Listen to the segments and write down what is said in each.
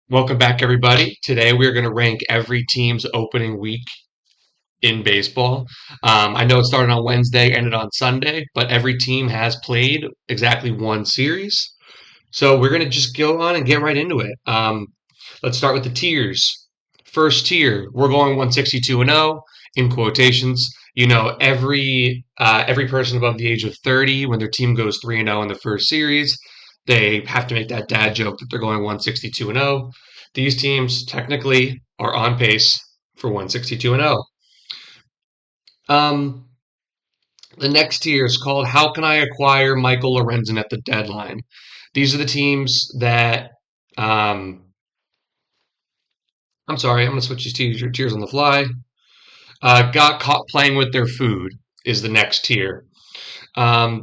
Welcome back, everybody. Today we're going to rank every team's opening week in baseball. I know it started on Wednesday, ended on Sunday, but every team has played exactly one series. So we're going to just go on and get right into it. Let's start with the tiers. First tier, we're going 162 and 0 in quotations. You know, every person above the age of 30, when their team goes 3 and 0 in the first series, they have to make that dad joke that they're going 162 and 0. These teams technically are on pace for 162 and 0. Um, the next tier is called How Can I Acquire Michael Lorenzen at the Deadline? These are the teams that I'm sorry, I'm going to switch these tiers on the fly. Got caught playing with their food is the next tier.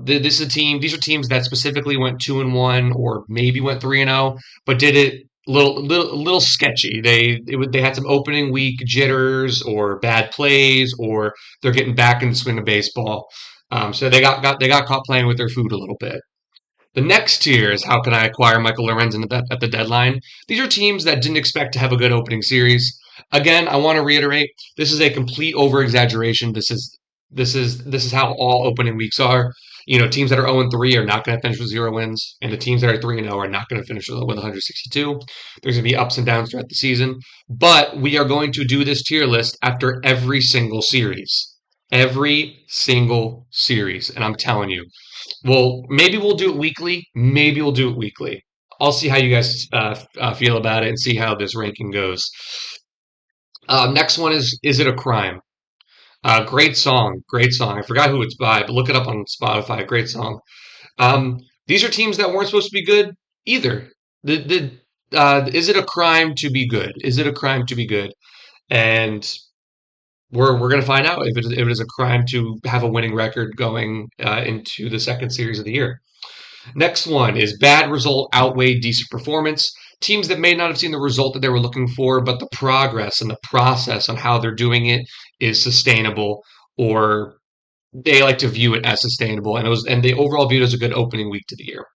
This is a team. These are teams that specifically went 2-1 or maybe went 3-0, but did it little sketchy. They had some opening week jitters or bad plays, or they're getting back in the swing of baseball. So they got caught playing with their food a little bit. The next tier is how can I acquire Michael Lorenzen at the deadline? These are teams that didn't expect to have a good opening series. Again, I want to reiterate, this is a complete over exaggeration. This is how all opening weeks are. You know, teams that are 0-3 are not going to finish with 0 wins, and the teams that are 3-0 are not going to finish with 162. There's going to be ups and downs throughout the season, but we are going to do this tier list after every single series. Every single series. And I'm telling you, well, maybe we'll do it weekly. Maybe we'll do it weekly. I'll see how you guys feel about it and see how this ranking goes. Next one is it a crime? Great song, great song. I forgot who it's by, but look it up on Spotify. Great song. These are teams that weren't supposed to be good either. Is it a crime to be good? Is it a crime to be good? And we're going to find out if it is a crime to have a winning record going into the second series of the year. Next one is bad result outweighed decent performance. Teams that may not have seen the result that they were looking for, but the progress and the process on how they're doing it is sustainable, or they like to view it as sustainable, and they overall viewed it as a good opening week to the year.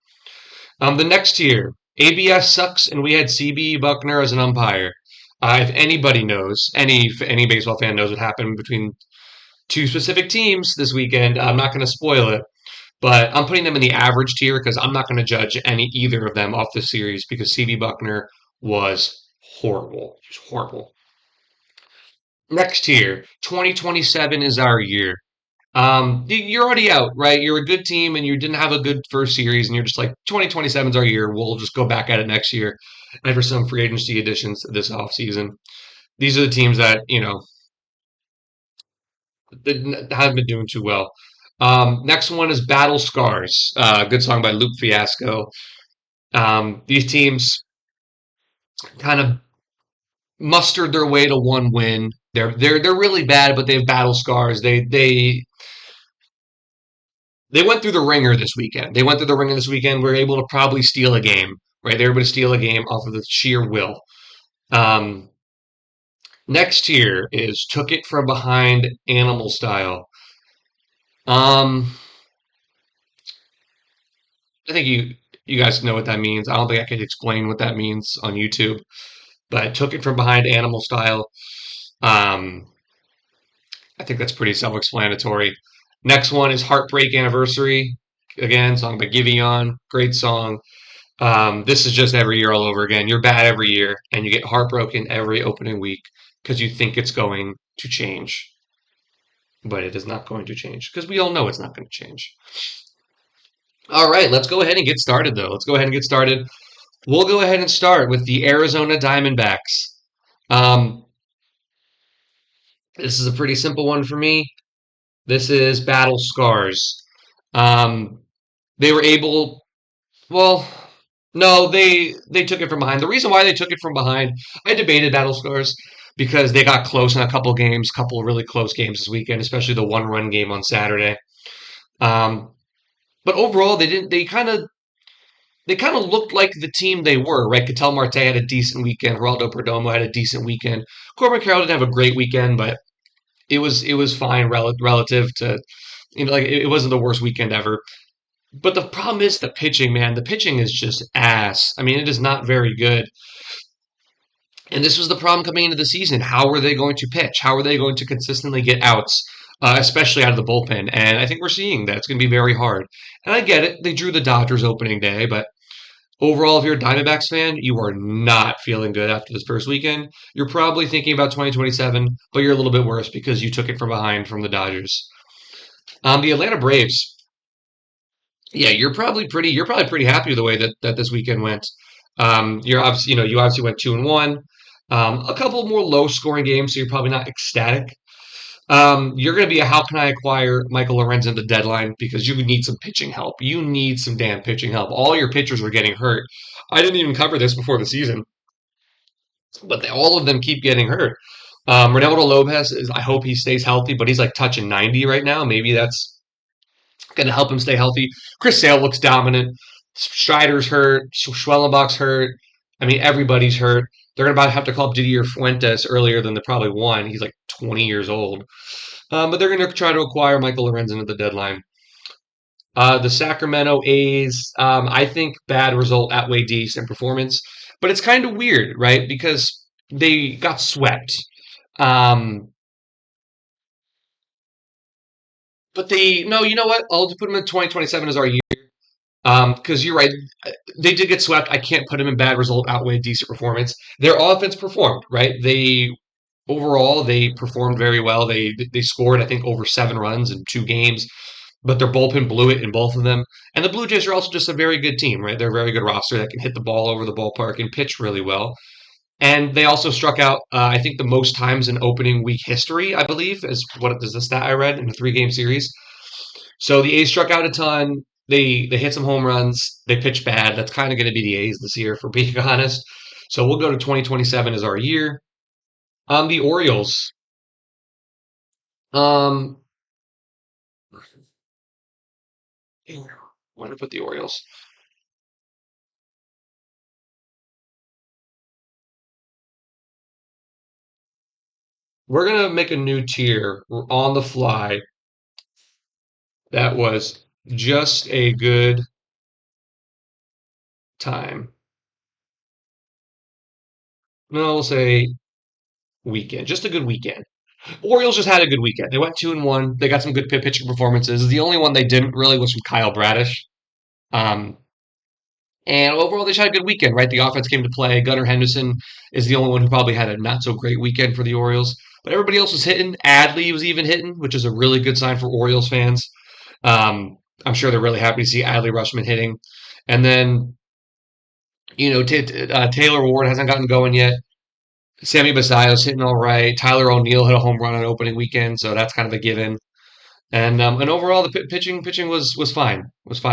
The next tier, ABS sucks, and we had CB Buckner as an umpire. If anybody knows, any baseball fan knows what happened between two specific teams this weekend. I'm not going to spoil it, but I'm putting them in the average tier because I'm not going to judge either of them off the series because CB Buckner was horrible. He was horrible. Next tier, 2027 is our year. You're already out, right? You're a good team and you didn't have a good first series, and you're just like 2027 is our year. We'll just go back at it next year and for some free agency additions this offseason. These are the teams that haven't been doing too well. Next one is Battle Scars. Good song by Luke Fiasco. These teams kind of mustered their way to one win. They're really bad, but they have battle scars. They went through the ringer this weekend. They went through the ringer this weekend. Were able to probably steal a game, right? They were able to steal a game off of the sheer will. Um, Next here is took it from behind animal style. Um, I think you guys know what that means. I don't think I can explain what that means on YouTube, but took it from behind animal style. Um, I think that's pretty self-explanatory. Next one is Heartbreak Anniversary. Again, song by Giveon. Great song. This is just every year all over again. You're bad every year, and you get heartbroken every opening week because you think it's going to change. But it is not going to change because we all know it's not going to change. All right, let's go ahead and get started, though. Let's go ahead and get started. We'll go ahead and start with the Arizona Diamondbacks. Um, this is a pretty simple one for me. This is Battle Scars. Um, they were able, well, no, they took it from behind. The reason why they took it from behind, I debated Battle Scars because they got close in a couple games, couple of really close games this weekend, especially the one-run game on Saturday. Um, but overall, they didn't. They kind of looked like the team they were, right? Ketel Marte had a decent weekend. Geraldo Perdomo had a decent weekend. Corbin Carroll didn't have a great weekend, but it was fine relative to like it wasn't the worst weekend ever. But the problem is the pitching, man. The pitching is just ass. I mean, it is not very good. And this was the problem coming into the season. How were they going to pitch? How are they going to consistently get outs, especially out of the bullpen? And I think we're seeing that it's going to be very hard. And I get it. They drew the Dodgers opening day, but overall, if you're a Diamondbacks fan, you are not feeling good after this first weekend. You're probably thinking about 2027, but you're a little bit worse because you took it from behind from the Dodgers. The Atlanta Braves, yeah, you're probably pretty happy with the way that this weekend went. You're obviously, you obviously went 2-1. A couple more low scoring games, so you're probably not ecstatic. You're going to be a how can I acquire Michael Lorenzen at the deadline because you need some pitching help. You need some damn pitching help. All your pitchers are getting hurt. I didn't even cover this before the season, but all of them keep getting hurt. Ronaldo Lopez is. I hope he stays healthy, but he's like touching 90 right now. Maybe that's going to help him stay healthy. Chris Sale looks dominant. Strider's hurt. Schwellenbach's hurt. I mean, everybody's hurt. They're going to about have to call up Didier Fuentes earlier than they probably won. He's like 20 years old. But they're going to try to acquire Michael Lorenzen at the deadline. The Sacramento A's, I think bad result outweighed decent performance. But it's kind of weird, right? Because they got swept. Um, but no, you know what? I'll just put them in 2027 as our year. Because you're right, they did get swept. I can't put them in bad result outweighed decent performance. Their offense performed, right? Overall they performed very well. They scored I think over 7 runs in 2 games, but their bullpen blew it in both of them. And the Blue Jays are also just a very good team, right? They're a very good roster that can hit the ball over the ballpark and pitch really well. And they also struck out, I think, the most times in opening week history, I believe, is the stat I read in a 3-game series. So the A's struck out a ton. They hit some home runs. They pitched bad. That's kind of going to be the A's this year, for being honest. So we'll go to 2027 as our year. The Orioles. Um, where to put the Orioles? We're gonna make a new tier on the fly. That was just a good time. No, we'll say weekend. Just a good weekend. Orioles just had a good weekend. They went 2-1. They got some good pitching performances. The only one they didn't really was from Kyle Bradish. Um, and overall, they just had a good weekend, right? The offense came to play. Gunnar Henderson is the only one who probably had a not so great weekend for the Orioles. But everybody else was hitting. Adley was even hitting, which is a really good sign for Orioles fans. Um, I'm sure they're really happy to see Adley Rushman hitting. And then, Taylor Ward hasn't gotten going yet. Sammy Basallos hitting all right. Tyler O'Neill hit a home run on opening weekend, so that's kind of a given. And overall, the pitching was fine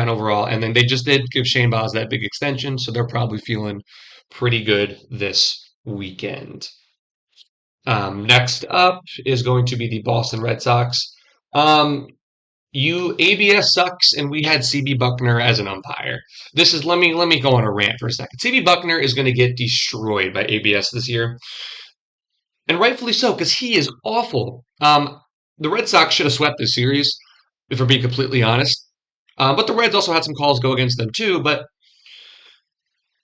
overall. And then they just did give Shane Baz that big extension, so they're probably feeling pretty good this weekend. Next up is going to be the Boston Red Sox. Um, ABS sucks, and we had CB Buckner as an umpire. Let me go on a rant for a second. CB Buckner is going to get destroyed by ABS this year, and rightfully so because he is awful. The Red Sox should have swept this series, if we're being completely honest. But the Reds also had some calls go against them too. But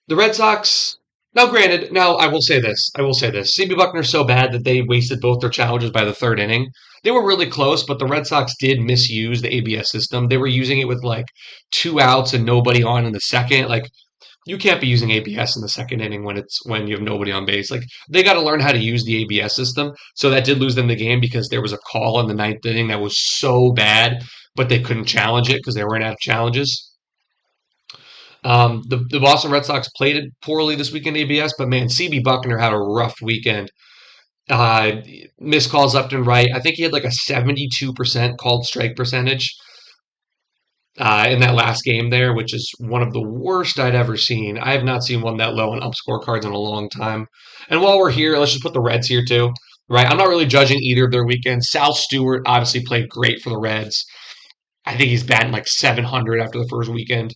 the Red Sox, now granted, now I will say this. CB Buckner's so bad that they wasted both their challenges by the third inning. They were really close, but the Red Sox did misuse the ABS system. They were using it with like 2 outs and nobody on in the second. Like you can't be using ABS in the second inning when you have nobody on base. Like they got to learn how to use the ABS system. So that did lose them the game because there was a call in the ninth inning that was so bad, but they couldn't challenge it because they ran out of challenges. The Boston Red Sox played it poorly this weekend, ABS, but man, CB Buckner had a rough weekend. Uh, Missed calls left and right. I think he had like a 72% called strike percentage in that last game there, which is one of the worst I'd ever seen. I have not seen one that low in ump scorecards in a long time. And while we're here, let's just put the Reds here too, right? I'm not really judging either of their weekends. Sal Stewart obviously played great for the Reds. I think he's batting like 700 after the first weekend.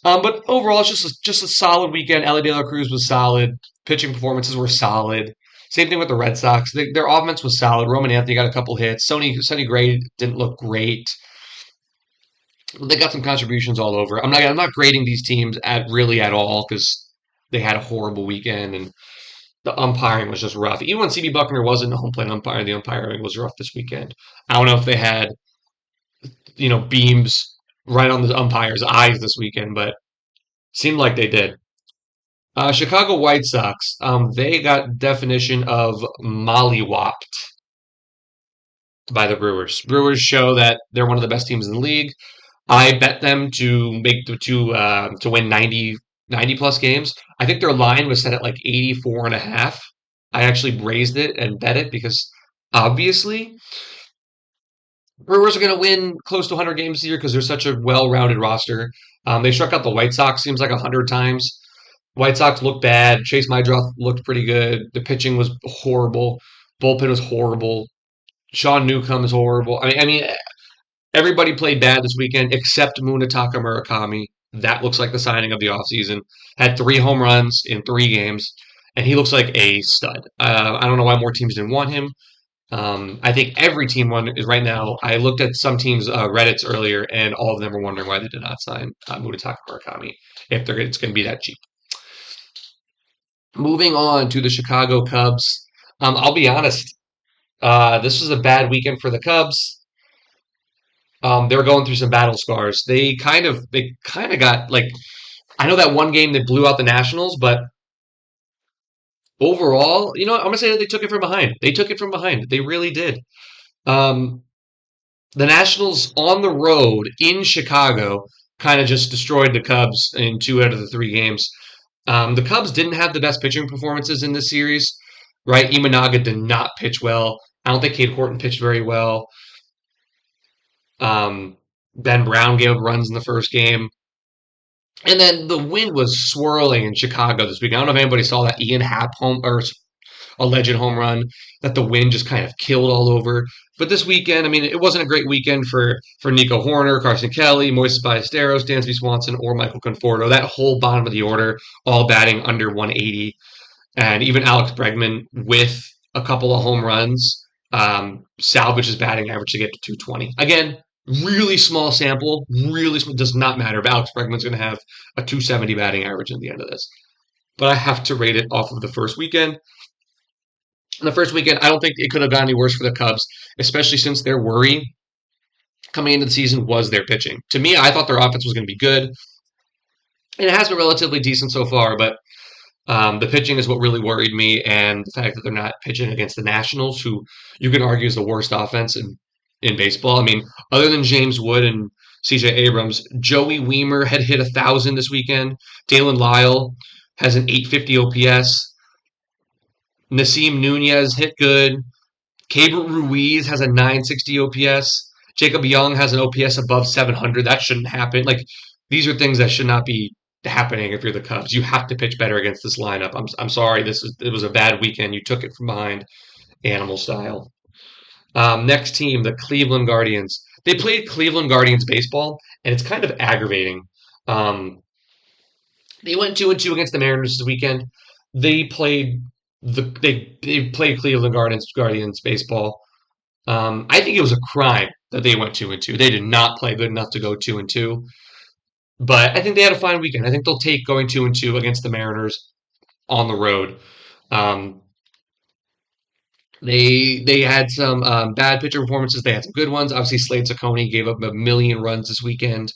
But overall, it's just a solid weekend. Ellie De La Cruz was solid. Pitching performances were solid. Same thing with the Red Sox. Their offense was solid. Roman Anthony got a couple hits. Sonny Gray didn't look great. They got some contributions all over. I'm not grading these teams at all because they had a horrible weekend and the umpiring was just rough. Even when CB Buckner wasn't a home plate umpire, the umpiring was rough this weekend. I don't know if they had, beams right on the umpire's eyes this weekend, but seemed like they did. Chicago White Sox, they got definition of mollywopped by the Brewers. Brewers show that they're one of the best teams in the league. I bet them to make to win 90 plus games. I think their line was set at like 84 and a half. I actually raised it and bet it because obviously Brewers are going to win close to 100 games this year because they're such a well-rounded roster. They struck out the White Sox seems like 100 times. White Sox looked bad. Chase Maedroff looked pretty good. The pitching was horrible. Bullpen was horrible. Sean Newcomb is horrible. I mean, everybody played bad this weekend except Munetaka Murakami. That looks like the signing of the offseason. Had 3 home runs in 3 games, and he looks like a stud. I don't know why more teams didn't want him. I think every team is right now. I looked at some teams' Reddits earlier, and all of them were wondering why they did not sign Munetaka Murakami if it's going to be that cheap. Moving on to the Chicago Cubs. I'll be honest. This was a bad weekend for the Cubs. They were going through some battle scars. They kind of got like, I know that one game they blew out the Nationals, but overall, I'm gonna say that they took it from behind. They took it from behind. They really did. Um, the Nationals on the road in Chicago kind of just destroyed the Cubs in 2 out of the 3 games. The Cubs didn't have the best pitching performances in this series, right? Imanaga did not pitch well. I don't think Cade Horton pitched very well. Um, Ben Brown gave up runs in the first game. And then the wind was swirling in Chicago this week. I don't know if anybody saw that Ian Happ home or alleged home run that the wind just kind of killed all over. But this weekend, I mean, it wasn't a great weekend for Nico Horner, Carson Kelly, Moises Ballesteros, Dansby Swanson, or Michael Conforto. That whole bottom of the order, all batting under 180. And even Alex Bregman with a couple of home runs salvaged his batting average to get to 220. Again, really small sample, really small, does not matter if Alex Bregman's going to have a 270 batting average at the end of this. But I have to rate it off of the first weekend. In the first weekend, I don't think it could have gone any worse for the Cubs, especially since their worry coming into the season was their pitching. To me, I thought their offense was going to be good, and it has been relatively decent so far, but the pitching is what really worried me, and the fact that they're not pitching against the Nationals, who you can argue is the worst offense in baseball. I mean, other than James Wood and CJ Abrams, Joey Weimer had hit 1,000 this weekend. Dalen Lyle has an 850 OPS. Nasim Nunez hit good. Keibert Ruiz has a 960 OPS. Jacob Young has an OPS above 700. That shouldn't happen. Like, these are things that should not be happening if you're the Cubs. You have to pitch better against this lineup. I'm sorry. It was a bad weekend. You took it from behind, animal style. Next team, the Cleveland Guardians. They played Cleveland Guardians baseball, and it's kind of aggravating. They went 2-2 against the Mariners this weekend. They played they played Cleveland Guardians baseball. I think it was a crime that they went 2-2. They did not play good enough to go 2-2. But I think they had a fine weekend. I think they'll take going 2-2 against the Mariners on the road. They had some bad pitcher performances. They had some good ones. Obviously, Slade Cecconi gave up 1,000,000 runs this weekend.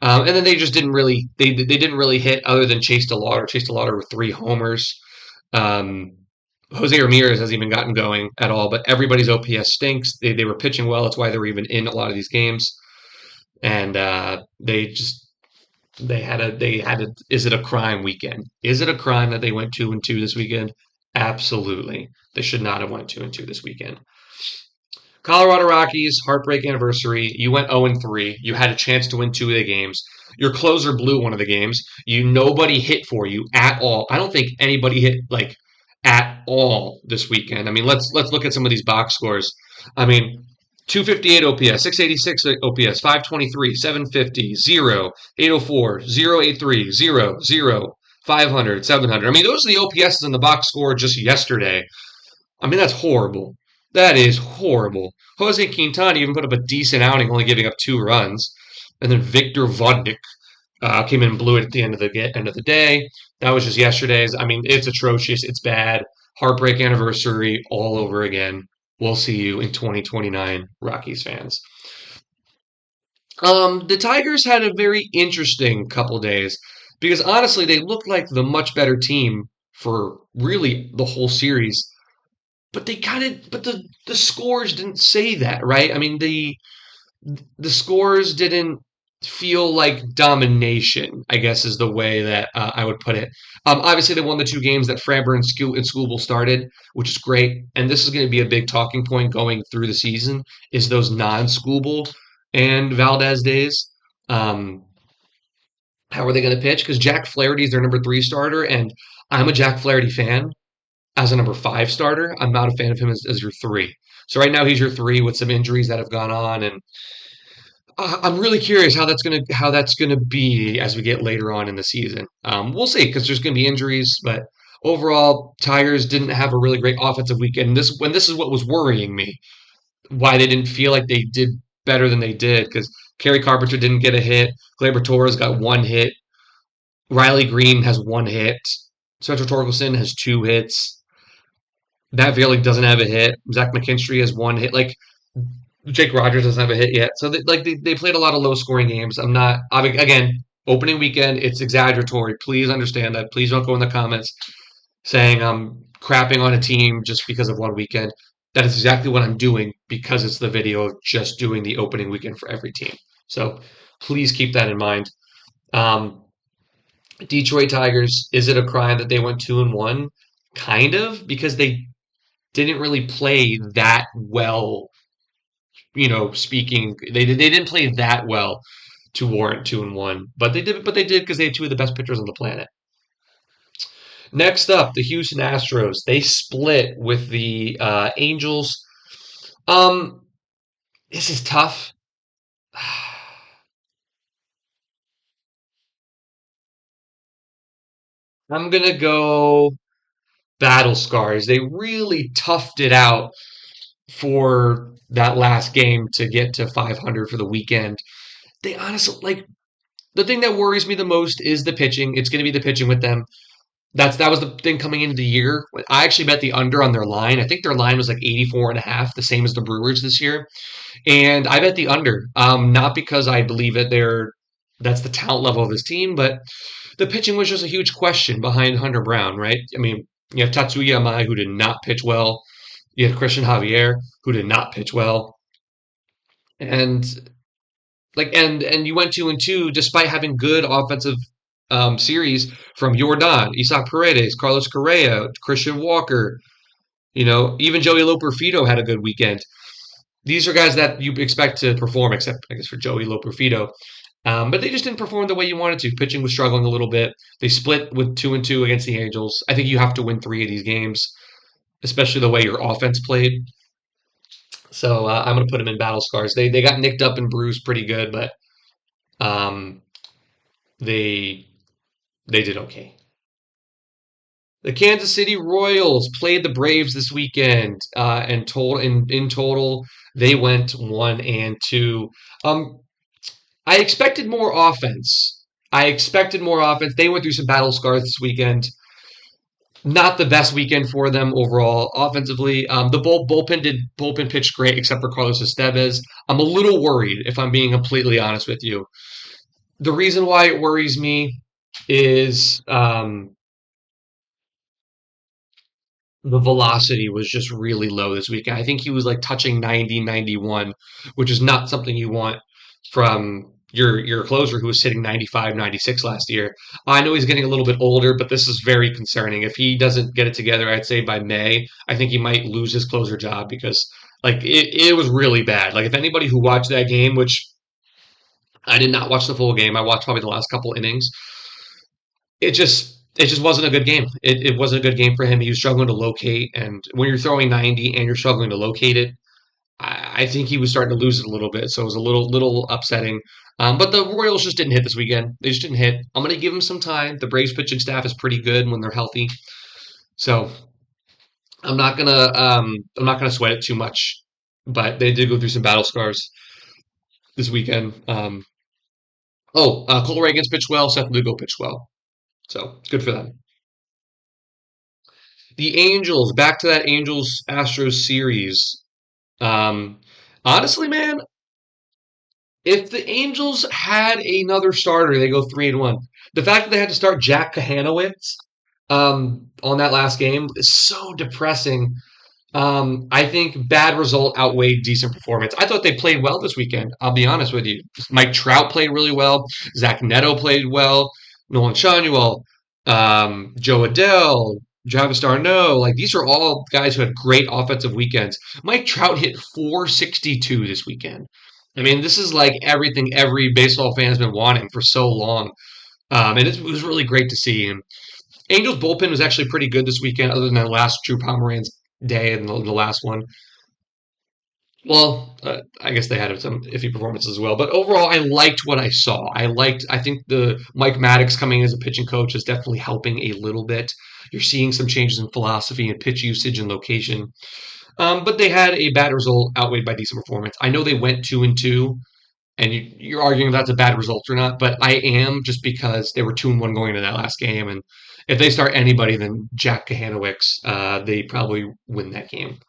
And then they just didn't really didn't really hit other than Chase DeLauder. Chase DeLauder with 3 homers. Jose Ramirez hasn't even gotten going at all, but everybody's OPS stinks. They were pitching well. That's why they were even in a lot of these games. And they had a is it a crime weekend? Is it a crime that they went 2-2 this weekend? Absolutely. They should not have went 2-2 this weekend. Colorado Rockies, heartbreak anniversary. You went 0-3. You had a chance to win 2 of the games. Your closer blew one of the games. Nobody hit for you at all. I don't think anybody hit like at all this weekend. I mean, let's look at some of these box scores. I mean, 258 OPS, 686 OPS, 523, 750, 0, 804, 083, 0, 0, 500, 700. I mean, those are the OPSs in the box score just yesterday. I mean, that's horrible. That is horrible. Jose Quintana even put up a decent outing, only giving up 2 runs. And then Victor Vodnik came in and blew it at the end of the day. That was just yesterday's. I mean, it's atrocious. It's bad. Heartbreak anniversary all over again. We'll see you in 2029, Rockies fans. The Tigers had a very interesting couple days because honestly, they looked like the much better team for really the whole series. But the scores didn't say that, right? I mean, the scores didn't feel like domination, I guess is the way that I would put it. Obviously, they won the two games that Framber and Skubal started, which is great. And this is going to be a big talking point going through the season is those non-Skubal and Valdez days. Um, how are they going to pitch? Because Jack Flaherty is their number three starter, and I'm a Jack Flaherty fan as a number five starter. I'm not a fan of him as your three. So right now he's your three with some injuries that have gone on, and I'm really curious how that's gonna be as we get later on in the season. We'll see because there's gonna be injuries, but overall, Tigers didn't have a really great offensive weekend. This is what was worrying me, why they didn't feel like they did better than they did because Kerry Carpenter didn't get a hit, Gleyber Torres got one hit, Riley Green has one hit, Spencer Torkelson has two hits, Matt Vierling doesn't have a hit, Zach McKinstry has one hit. Like Jake Rogers doesn't have a hit yet. So they played a lot of low scoring games. Again, opening weekend, it's exaggeratory. Please understand that. Please don't go in the comments saying I'm crapping on a team just because of one weekend. That is exactly what I'm doing because it's the video of just doing the opening weekend for every team. So please keep that in mind. Um, Detroit Tigers, is it a crime that they went 2-1? Kind of, because they didn't really play that well, speaking, they didn't play that well to warrant 2-1, but they did because they had two of the best pitchers on the planet. Next up, the Houston Astros. They split with the Angels. Um, this is tough. I'm gonna go battle scars. They really toughed it out for that last game to get to 500 for the weekend. They honestly like the thing that worries me the most is the pitching. It's going to be the pitching with them. That was the thing coming into the year. I actually bet the under on their line. I think their line was like 84 and a half, the same as the Brewers this year. And I bet the under. Not because I believe that's the talent level of this team, but the pitching was just a huge question behind Hunter Brown, right? I mean, you have Tatsuya Amai, who did not pitch well. You have Christian Javier, who did not pitch well. And and you went 2-2 despite having good offensive series from Jordan, Isaac Paredes, Carlos Correa, Christian Walker. Even Joey Loperfido had a good weekend. These are guys that you expect to perform, except I guess for Joey Loperfido. But they just didn't perform the way you wanted to. Pitching was struggling a little bit. They split with 2-2 against the Angels. I think you have to win three of these games, especially the way your offense played. So I'm going to put them in battle scars. They got nicked up and bruised pretty good, but um, they they did okay. The Kansas City Royals played the Braves this weekend, and in total they went 1-2. Um, I expected more offense. They went through some battle scars this weekend. Not the best weekend for them overall offensively. The bullpen pitched great except for Carlos Estevez. I'm a little worried if I'm being completely honest with you. The reason why it worries me is the velocity was just really low this week. I think he was like touching 90, 91, which is not something you want from your closer who was sitting 95, 96 last year. I know he's getting a little bit older, but this is very concerning. If he doesn't get it together, I'd say by May, I think he might lose his closer job because like it was really bad. Like if anybody who watched that game, which I did not watch the full game, I watched probably the last couple innings, it just wasn't a good game. It wasn't a good game for him. He was struggling to locate, and when you're throwing 90 and you're struggling to locate it, I think he was starting to lose it a little bit. So it was a little upsetting. But the Royals just didn't hit this weekend. They just didn't hit. I'm going to give them some time. The Braves pitching staff is pretty good when they're healthy, so I'm not gonna sweat it too much. But they did go through some battle scars this weekend. Cole Reagans pitched well. Seth Lugo pitched well. So it's good for them. The Angels, back to that Angels Astros series. Um, Honestly, man, if the Angels had another starter, they go 3-1. The fact that they had to start Jack Kahanowitz on that last game is so depressing. I think bad result outweighed decent performance. I thought they played well this weekend. I'll be honest with you. Mike Trout played really well. Zach Neto played well. Nolan Shanuel, Joe Adell, Travis d'Arnaud. Like these are all guys who had great offensive weekends. Mike Trout hit 462 this weekend. I mean, this is like everything every baseball fan has been wanting for so long. And it was really great to see. And Angels bullpen was actually pretty good this weekend, other than the last Drew Pomeranz day and the last one. Well, I guess they had some iffy performances as well, but overall, I liked what I saw. I think the Mike Maddox coming as a pitching coach is definitely helping a little bit. You're seeing some changes in philosophy and pitch usage and location. But they had a bad result outweighed by decent performance. I know they went 2-2, and you're arguing if that's a bad result or not, but I am just because they were 2-1 going into that last game, and if they start anybody than Jack Kahanowicz, they probably win that game.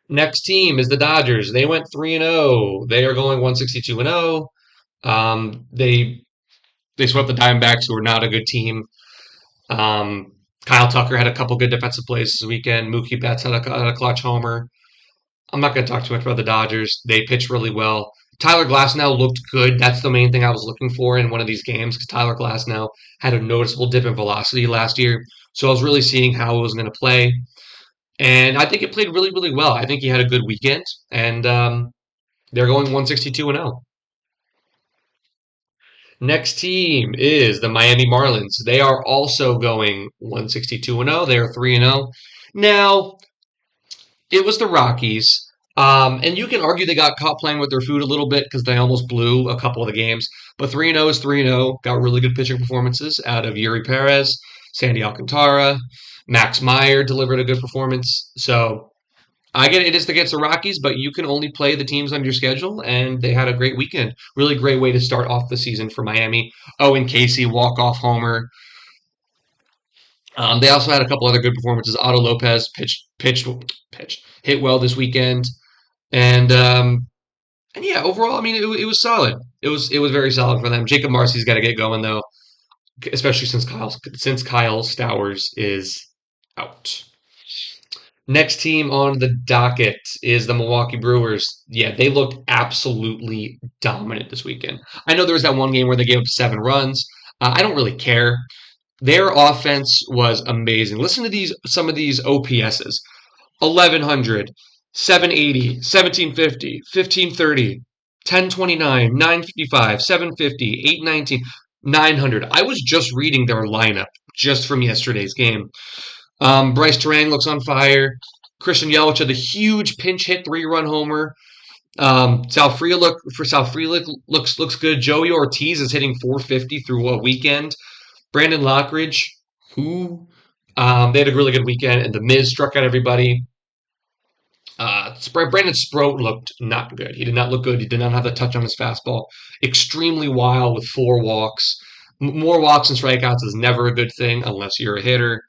Next team is the Dodgers. They went 3-0. They are going 162-0. They swept the Diamondbacks, who are not a good team. Um, Kyle Tucker had a couple good defensive plays this weekend. Mookie Betts had a clutch homer. I'm not going to talk too much about the Dodgers. They pitched really well. Tyler Glasnow looked good. That's the main thing I was looking for in one of these games because Tyler Glasnow had a noticeable dip in velocity last year. So I was really seeing how it was going to play. And I think it played really, really well. I think he had a good weekend. And they're going 162-0. Next team is the Miami Marlins. They are also going 162-0. They are 3-0. Now, it was the Rockies. And you can argue they got caught playing with their food a little bit because they almost blew a couple of the games. But 3-0 is 3-0. Got really good pitching performances out of Yuri Perez, Sandy Alcantara. Max Meyer delivered a good performance. So I get it is against the Rockies, but you can only play the teams on your schedule, and they had a great weekend. Really great way to start off the season for Miami. Owen Casey, walk-off homer. They also had a couple other good performances. Otto Lopez pitched, hit well this weekend, and and yeah, overall, I mean, it was solid. It was very solid for them. Jacob Marcy's got to get going though, especially since Kyle Stowers is out. Next team on the docket is the Milwaukee Brewers. Yeah, they looked absolutely dominant this weekend. I know there was that one game where they gave up 7 runs. I don't really care. Their offense was amazing. Listen to some of these OPSs. 1100, 780, 1750, 1530, 1029, 955, 750, 819, 900. I was just reading their lineup just from yesterday's game. Bryce Terang looks on fire. Christian Yelich had a huge pinch hit 3-run homer. Sal looks good. Joey Ortiz is hitting 450 through a weekend. Brandon Lockridge, who they had a really good weekend, and the Miz struck out everybody. Brandon Sproat looked not good. He did not look good. He did not have the touch on his fastball. Extremely wild with 4 walks. More walks and strikeouts is never a good thing unless you're a hitter.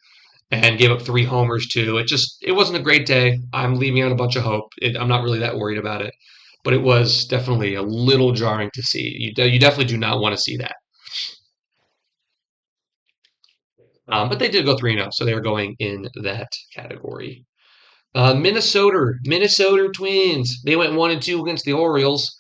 And gave up 3 homers too. It wasn't a great day. I'm leaving out a bunch of hope. I'm not really that worried about it, but it was definitely a little jarring to see. You definitely do not want to see that. But they did go 3-0, so they were going in that category. Minnesota Twins. They went 1-2 against the Orioles.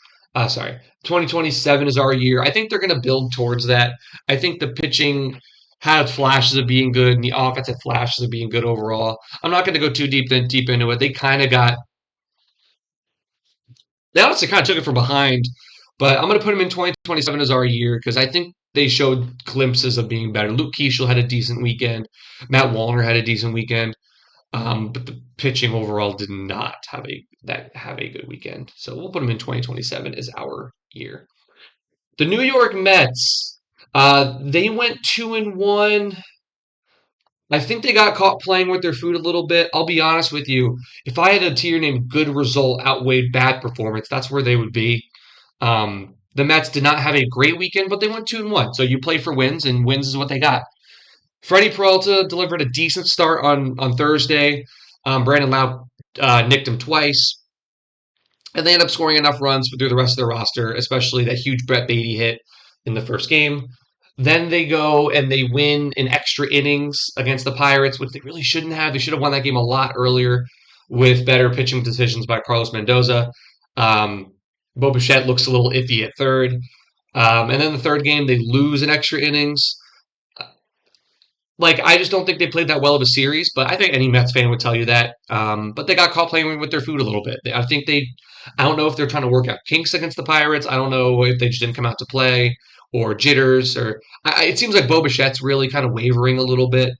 Sorry, 2027 is our year. I think they're going to build towards that. I think the pitching had flashes of being good, and the offense had flashes of being good overall. I'm not going to go too deep into it. They honestly kind of took it from behind, but I'm going to put them in 2027 as our year because I think they showed glimpses of being better. Luke Keeschel had a decent weekend. Matt Wallner had a decent weekend. But the pitching overall did not have a good weekend. So we'll put them in 2027 as our year. The New York Mets, they went 2-1. I think they got caught playing with their food a little bit. I'll be honest with you. If I had a tier named good result outweighed bad performance, that's where they would be. The Mets did not have a great weekend, but they went 2-1. So you play for wins, and wins is what they got. Freddie Peralta delivered a decent start on Thursday. Brandon Lau nicked him twice. And they end up scoring enough runs through the rest of the roster, especially that huge Brett Beatty hit in the first game. Then they go and they win in extra innings against the Pirates, which they really shouldn't have. They should have won that game a lot earlier with better pitching decisions by Carlos Mendoza. Bo Bichette looks a little iffy at third. And then the third game, they lose in extra innings. Like, I just don't think they played that well of a series, but I think any Mets fan would tell you that. But they got caught playing with their food a little bit. I don't know if they're trying to work out kinks against the Pirates. I don't know if they just didn't come out to play or jitters it seems like Bo Bichette's really kind of wavering a little bit.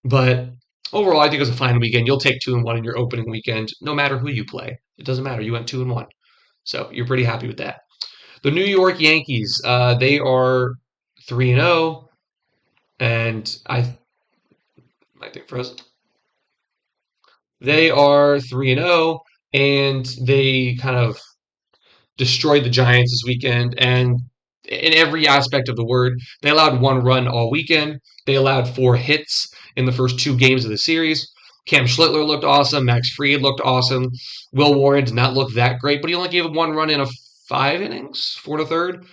But overall, I think it was a fine weekend. You'll take 2-1 in your opening weekend, no matter who you play. It doesn't matter. You went 2-1. So you're pretty happy with that. The New York Yankees, they are 3-0, and I think frozen. They are 3-0, and they kind of destroyed the Giants this weekend. And in every aspect of the word, they allowed one run all weekend. They allowed 4 hits in the first 2 games of the series. Cam Schlittler looked awesome. Max Fried looked awesome. Will Warren did not look that great, but he only gave him 1 run in 5 innings, 4 1/3.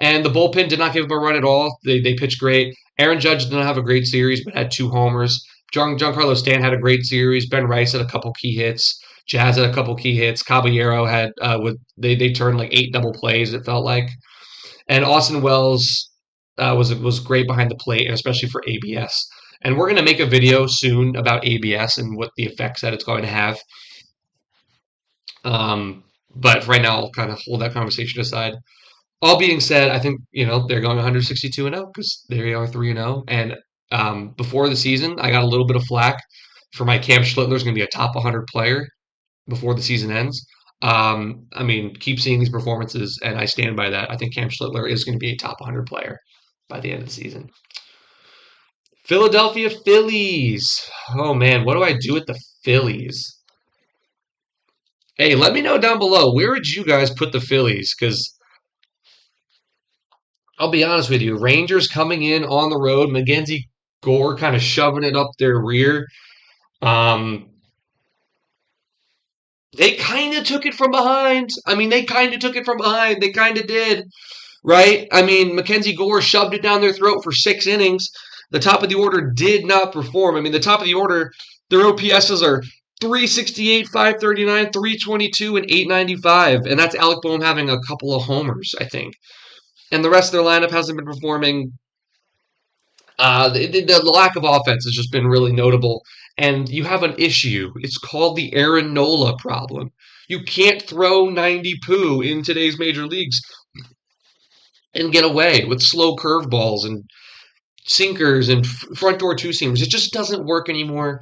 And the bullpen did not give him a run at all. They pitched great. Aaron Judge did not have a great series, but had 2 homers. Giancarlo Stanton had a great series. Ben Rice had a couple key hits. Jazz had a couple key hits. Caballero had they turned like 8 double plays. It felt like, and Austin Wells was great behind the plate, and especially for ABS. And we're gonna make a video soon about ABS and what the effects that it's going to have. But right now, I'll kind of hold that conversation aside. All being said, I think they're going 162-0 because they are 3-0. And before the season, I got a little bit of flack for my Cam Schlittler is going to be a top 100 player before the season ends. I mean, keep seeing these performances, and I stand by that. I think Cam Schlittler is going to be a top 100 player by the end of the season. Philadelphia Phillies. Oh man, what do I do with the Phillies? Hey, let me know down below. Where would you guys put the Phillies? Because I'll be honest with you, Rangers coming in on the road, Mackenzie Gore kind of shoving it up their rear. Um, they kind of took it from behind. I mean, they kind of took it from behind. They kind of did, right? I mean, Mackenzie Gore shoved it down their throat for 6 innings. The top of the order did not perform. I mean, the top of the order, their OPSs are 368, 539, 322, and 895. And that's Alec Boehm having a couple of homers, I think. And the rest of their lineup hasn't been performing. The lack of offense has just been really notable. And you have an issue. It's called the Aaron Nola problem. You can't throw 90 poo in today's major leagues and get away with slow curveballs and sinkers and front door two seamers. It just doesn't work anymore.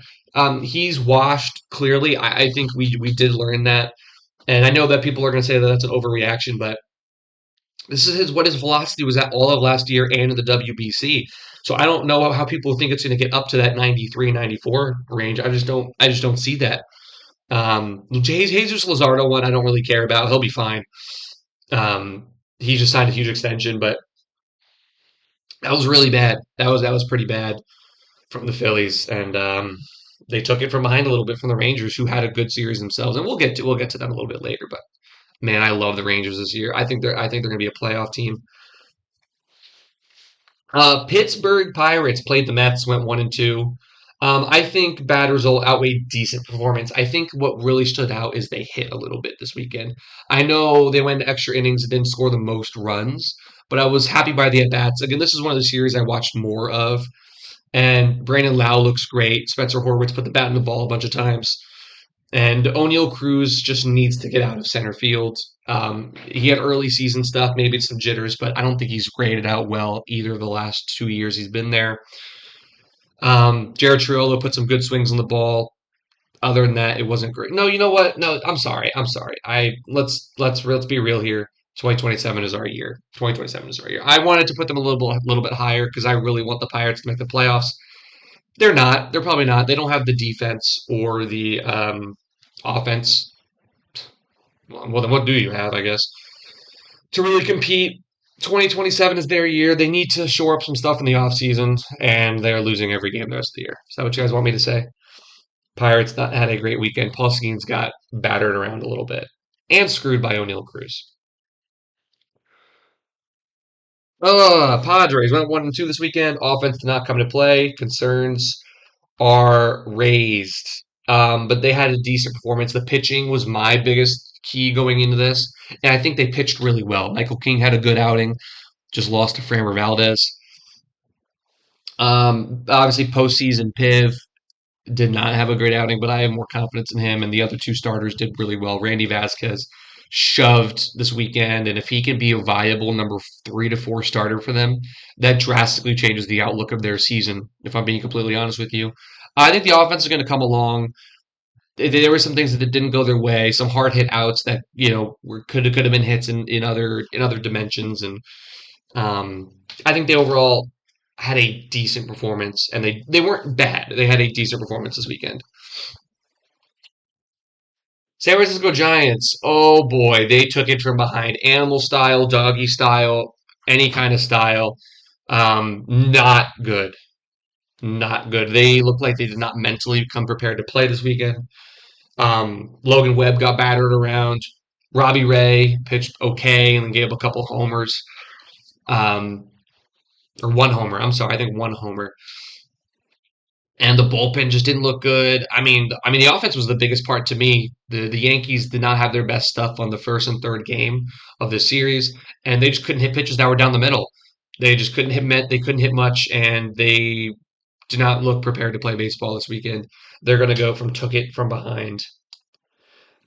He's washed, clearly. I think we did learn that. And I know that people are going to say that that's an overreaction, but this is what his velocity was at all of last year and in the WBC. So I don't know how people think it's going to get up to that 93, 94 range. I just don't see that. Jesus Luzardo one I don't really care about. He'll be fine. He just signed a huge extension, but that was really bad. That was pretty bad from the Phillies, and they took it from behind a little bit from the Rangers, who had a good series themselves. And we'll get to them a little bit later, but man, I love the Rangers this year. I think they're going to be a playoff team. Pittsburgh Pirates played the Mets, went 1-2. I think bad result outweighed decent performance. I think what really stood out is they hit a little bit this weekend. I know they went to extra innings and didn't score the most runs, but I was happy by the at-bats. Again, this is one of the series I watched more of, and Brandon Lau looks great. Spencer Horwitz put the bat in the ball a bunch of times. And O'Neill Cruz just needs to get out of center field. He had early season stuff, maybe it's some jitters, but I don't think he's graded out well either of the last 2 years he's been there. Jared Triolo put some good swings on the ball. Other than that, it wasn't great. No, you know what? No, I'm sorry. Let's be real here. 2027 is our year. 2027 is our year. I wanted to put them a little bit higher because I really want the Pirates to make the playoffs. They're not. They're probably not. They don't have the defense or the offense. Well, then what do you have, I guess, to really compete? 2027 is their year. They need to shore up some stuff in the offseason, and they're losing every game the rest of the year. Is that what you guys want me to say? Pirates not had a great weekend. Paul Skeens got battered around a little bit and screwed by O'Neill Cruz. Padres went 1-2 this weekend. Offense did not come into play. Concerns are raised. But they had a decent performance. The pitching was my biggest key going into this. And I think they pitched really well. Michael King had a good outing, just lost to Framber Valdez. Obviously, postseason Piv did not have a great outing, but I have more confidence in him. And the other two starters did really well. Randy Vasquez shoved this weekend, and if he can be a viable number 3 to 4 starter for them, that drastically changes the outlook of their season. If I'm being completely honest with you, I think the offense is going to come along. There were some things that didn't go their way, some hard hit outs that were could have been hits in other dimensions, and I think they overall had a decent performance, and they weren't bad. They had a decent performance this weekend. San Francisco Giants, oh boy, they took it from behind. Animal style, doggy style, any kind of style. Not good. Not good. They looked like they did not mentally come prepared to play this weekend. Logan Webb got battered around. Robbie Ray pitched okay and then gave up a couple homers. Um, or one homer. I'm sorry, I think one homer. And the bullpen just didn't look good. I mean, the offense was the biggest part to me. The Yankees did not have their best stuff on the first and third game of the series, and they just couldn't hit pitches that were down the middle. They just couldn't hit They couldn't hit much, and they do not look prepared to play baseball this weekend. They're going to go from took it from behind.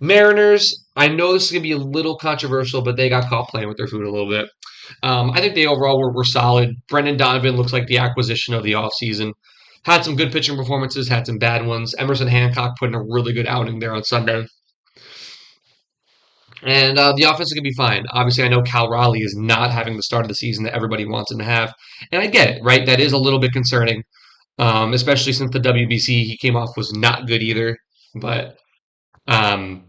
Mariners, I know this is going to be a little controversial, but they got caught playing with their food a little bit. I think they overall were solid. Brendan Donovan looks like the acquisition of the offseason. Had some good pitching performances, had some bad ones. Emerson Hancock put in a really good outing there on Sunday. And the offense is going to be fine. Obviously, I know Cal Raleigh is not having the start of the season that everybody wants him to have. And I get it, right? That is a little bit concerning, especially since the WBC he came off was not good either. But um,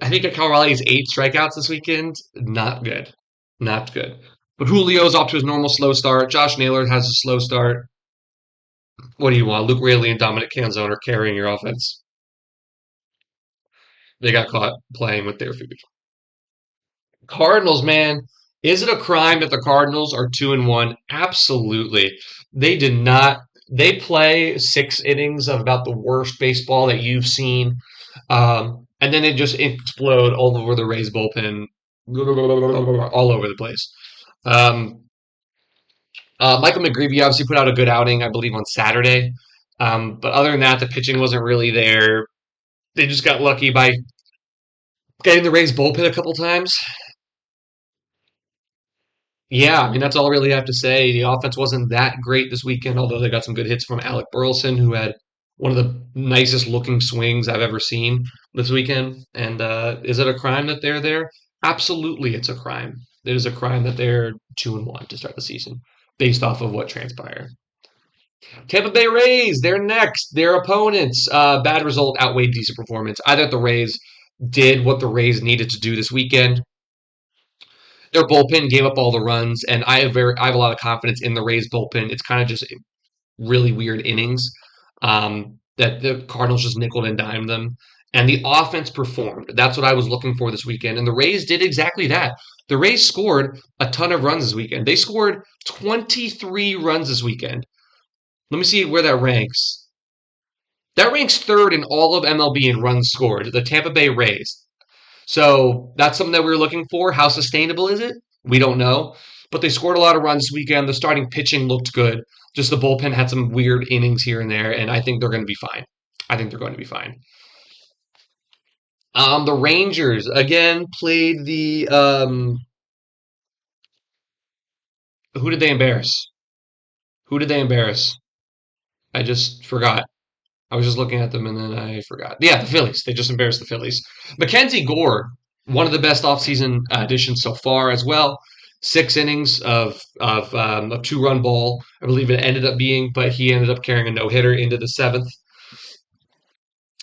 I think Cal Raleigh's 8 strikeouts this weekend, not good. Not good. But Julio's off to his normal slow start. Josh Naylor has a slow start. What do you want? Luke Raley and Dominic Canzone are carrying your offense. They got caught playing with their food. Cardinals, man, is it a crime that the Cardinals are 2-1? Absolutely. They did not. They play 6 innings of about the worst baseball that you've seen, and then they just explode all over the Rays bullpen, all over the place. Um, Michael McGreevy obviously put out a good outing, I believe, on Saturday. But other than that, the pitching wasn't really there. They just got lucky by getting the Rays bullpen a couple times. Yeah, I mean that's all I really have to say. The offense wasn't that great this weekend, although they got some good hits from Alec Burleson, who had one of the nicest looking swings I've ever seen this weekend. And is it a crime that they're there? Absolutely, it's a crime. It is a crime that they're 2-1 to start the season, based off of what transpired. Tampa Bay Rays, they're next. Their opponents, bad result outweighed decent performance. I thought the Rays did what the Rays needed to do this weekend. Their bullpen gave up all the runs, and I have a lot of confidence in the Rays bullpen. It's kind of just really weird innings that the Cardinals just nickel and dime them, and the offense performed. That's what I was looking for this weekend, and the Rays did exactly that. The Rays scored a ton of runs this weekend. They scored 23 runs this weekend. Let me see where that ranks. That ranks third in all of MLB in runs scored. The Tampa Bay Rays. So that's something that we were looking for. How sustainable is it? We don't know. But they scored a lot of runs this weekend. The starting pitching looked good. Just the bullpen had some weird innings here and there, and I think they're going to be fine. I think they're going to be fine. The Rangers again played the who did they embarrass? Who did they embarrass? I just forgot. I was just looking at them and then I forgot. Yeah, the Phillies. They just embarrassed the Phillies. Mackenzie Gore, one of the best offseason additions so far as well. 6 innings of a 2-run ball, I believe it ended up being, but he ended up carrying a no hitter into the seventh.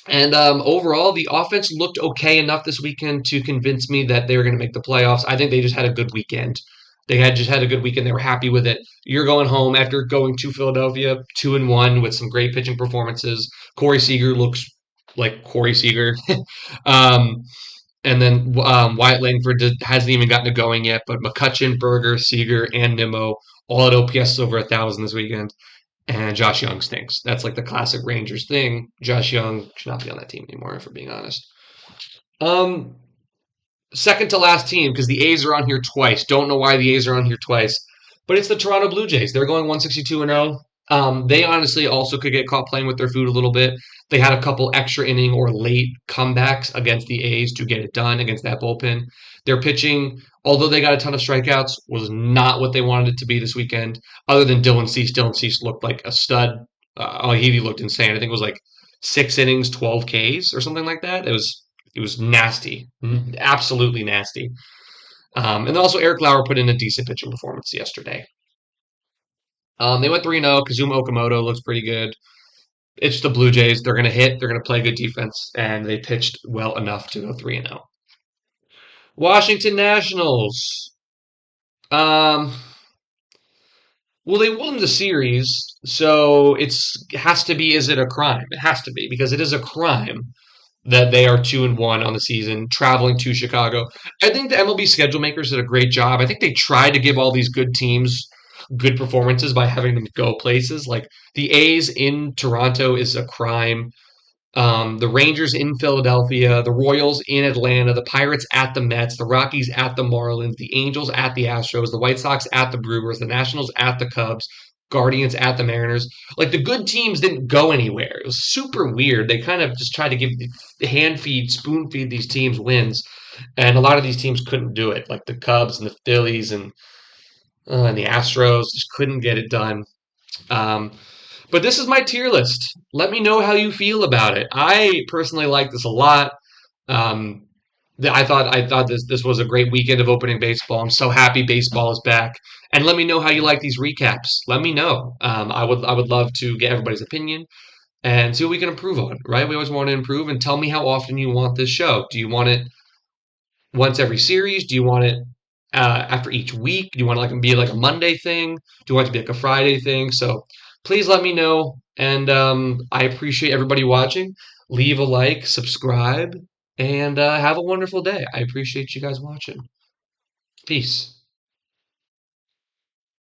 And overall, the offense looked okay enough this weekend to convince me that they were going to make the playoffs. I think they just had a good weekend. They had just had a good weekend. They were happy with it. You're going home after going to Philadelphia 2-1 with some great pitching performances. Corey Seager looks like Corey Seager. um, and then Wyatt Langford hasn't even gotten it going yet, but McCutcheon, Berger, Seager, and Nimmo all at OPS over 1,000 this weekend. And Josh Young stinks. That's like the classic Rangers thing. Josh Young should not be on that team anymore, if we're being honest. Um, Second to last team because the A's are on here twice. Don't know why the A's are on here twice, but it's the Toronto Blue Jays. They're going 162-0. They honestly also could get caught playing with their food a little bit. They had a couple extra inning or late comebacks against the A's to get it done against that bullpen. Their pitching, although they got a ton of strikeouts, was not what they wanted it to be this weekend. Other than Dylan Cease, Dylan Cease looked like a stud. He looked insane. I think it was like 6 innings, 12 Ks or something like that. It was nasty, absolutely nasty. And also Eric Lauer put in a decent pitching performance yesterday. They went 3-0. Kazuma Okamoto looks pretty good. It's the Blue Jays. They're going to hit. They're going to play good defense, and they pitched well enough to go 3-0. Washington Nationals. Um, well, they won the series, so it has to be. Is it a crime? It has to be because it is a crime that they are 2-1 on the season, traveling to Chicago. I think the MLB schedule makers did a great job. I think they tried to give all these good teams good performances by having them go places. Like the A's in Toronto is a crime. The Rangers in Philadelphia, the Royals in Atlanta, the Pirates at the Mets, the Rockies at the Marlins, the Angels at the Astros, the White Sox at the Brewers, the Nationals at the Cubs, Guardians at the Mariners. Like the good teams didn't go anywhere. It was super weird. They kind of just tried to give hand feed, spoon feed these teams wins, and a lot of these teams couldn't do it. Like the Cubs and the Phillies and the Astros just couldn't get it done. Um, but this is my tier list. Let me know how you feel about it. I personally like this a lot. Um, I thought this was a great weekend of opening baseball. I'm so happy baseball is back. And let me know how you like these recaps. Let me know. I would love to get everybody's opinion and see what we can improve on. Right? We always want to improve. And tell me how often you want this show. Do you want it once every series? Do you want it after each week? Do you want it like be like a Monday thing? Do you want it to be like a Friday thing? So please let me know. And I appreciate everybody watching. Leave a like, subscribe, and have a wonderful day. I appreciate you guys watching. Peace.